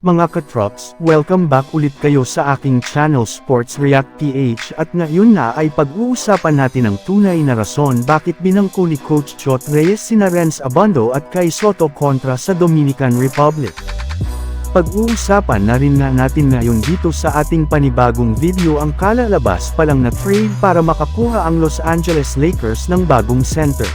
Mga katrops, welcome back ulit kayo sa aking channel Sports React PH at ngayon na ay pag-uusapan natin ang tunay na rason bakit binangko ni Coach Chot Reyes sina Renz Abando at Kai Sotto kontra sa Dominican Republic. Pag-uusapan na rin nga natin ngayon dito sa ating panibagong video ang kalalabas pa lang na trade para makakuha ang Los Angeles Lakers ng bagong center.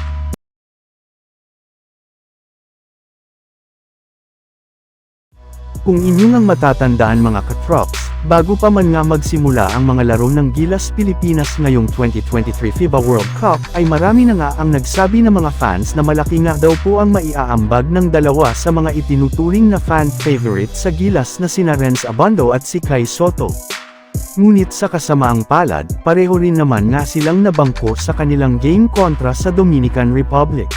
Kung inyong ang matatandaan mga katrops, bago pa man nga magsimula ang mga laro ng Gilas Pilipinas ngayong 2023 FIBA World Cup ay marami na nga ang nagsabi ng mga fans na malaki nga daw po ang maiaambag ng dalawa sa mga itinuturing na fan favorite sa Gilas na sina Renz Abando at si Kai Sotto. Ngunit sa kasamaang palad, pareho rin naman nga silang nabangko sa kanilang game kontra sa Dominican Republic.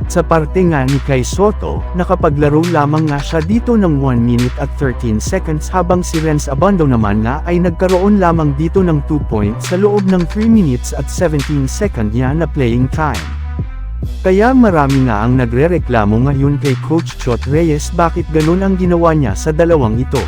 Sa parte nga ni Kai Sotto, nakapaglaro lamang nga siya dito ng 1 minute at 13 seconds habang si Renz Abando naman nga ay nagkaroon lamang dito ng 2 points sa loob ng 3 minutes at 17 seconds niya na playing time. Kaya marami nga ang nagrereklamo ngayon kay Coach Chot Reyes bakit ganun ang ginawa niya sa dalawang ito.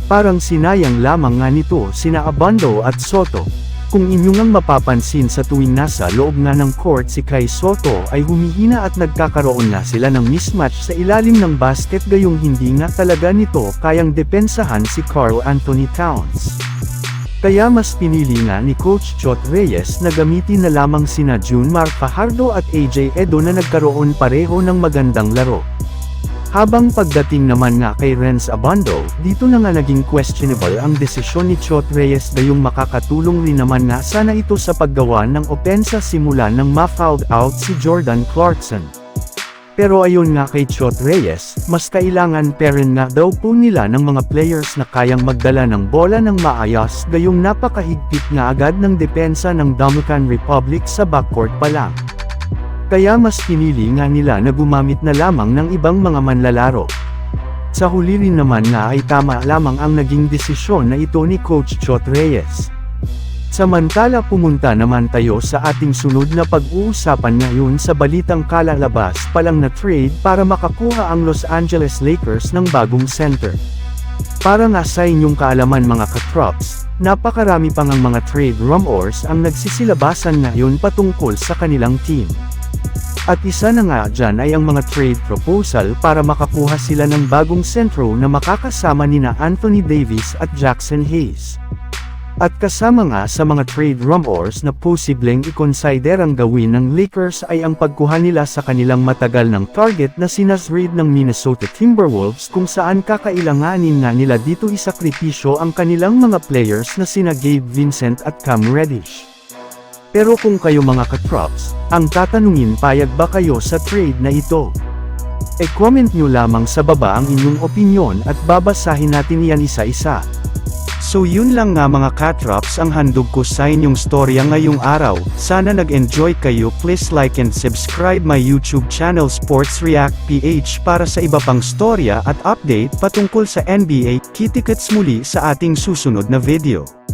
Parang sinayang lamang nga nito sina Abando at Sotto. Kung inyong ang mapapansin sa tuwing nasa loob nga ng court si Kai Sotto ay humihina at nagkakaroon na sila ng mismatch sa ilalim ng basket gayong hindi nga talaga nito kayang depensahan si Karl Anthony Towns. Kaya mas pinili nga ni Coach Chot Reyes na gamitin na lamang sina Junmar Fajardo at AJ Edo na nagkaroon pareho ng magandang laro. Habang pagdating naman nga kay Renz Abando, dito na nga naging questionable ang desisyon ni Chot Reyes gayong makakatulong rin naman nga sana ito sa paggawa ng opensa simula nang ma-fouled out si Jordan Clarkson. Pero ayon nga kay Chot Reyes, mas kailangan pa rin nga daw po nila ng mga players na kayang magdala ng bola ng maayos gayong napakahigpit nga agad ng depensa ng Dominican Republic sa backcourt pa lang. Kaya mas pinili nga nila na gumamit na lamang ng ibang mga manlalaro. Sa huli rin naman nga ay tama lamang ang naging desisyon na ito ni Coach Chot Reyes. Samantala pumunta naman tayo sa ating sunod na pag-uusapan ngayon sa balitang kalalabas pa lang na trade para makakuha ang Los Angeles Lakers ng bagong center. Para nga sa inyong kaalaman mga katrops, napakarami pang ang mga trade rumors ang nagsisilabasan ngayon patungkol sa kanilang team. At isa na nga dyan ay ang mga trade proposal para makakuha sila ng bagong sentro na makakasama nina Anthony Davis at Jackson Hayes. At kasama nga sa mga trade rumors na posibleng ikonsiderang gawin ng Lakers ay ang pagkuha nila sa kanilang matagal ng target na si Naz Reid ng Minnesota Timberwolves kung saan kakailanganin nga nila dito isakripisyo ang kanilang mga players na sina Gabe Vincent at Cam Reddish. Pero kung kayo mga katrops, ang tatanungin payag ba kayo sa trade na ito? E-comment nyo lamang sa baba ang inyong opinyon at babasahin natin yan isa-isa. So yun lang nga mga katrops ang handog ko sa inyong storya ngayong araw. Sana nag-enjoy kayo. Please like and subscribe my YouTube channel Sports React PH para sa iba pang storya at update patungkol sa NBA. Kita-kits muli sa ating susunod na video.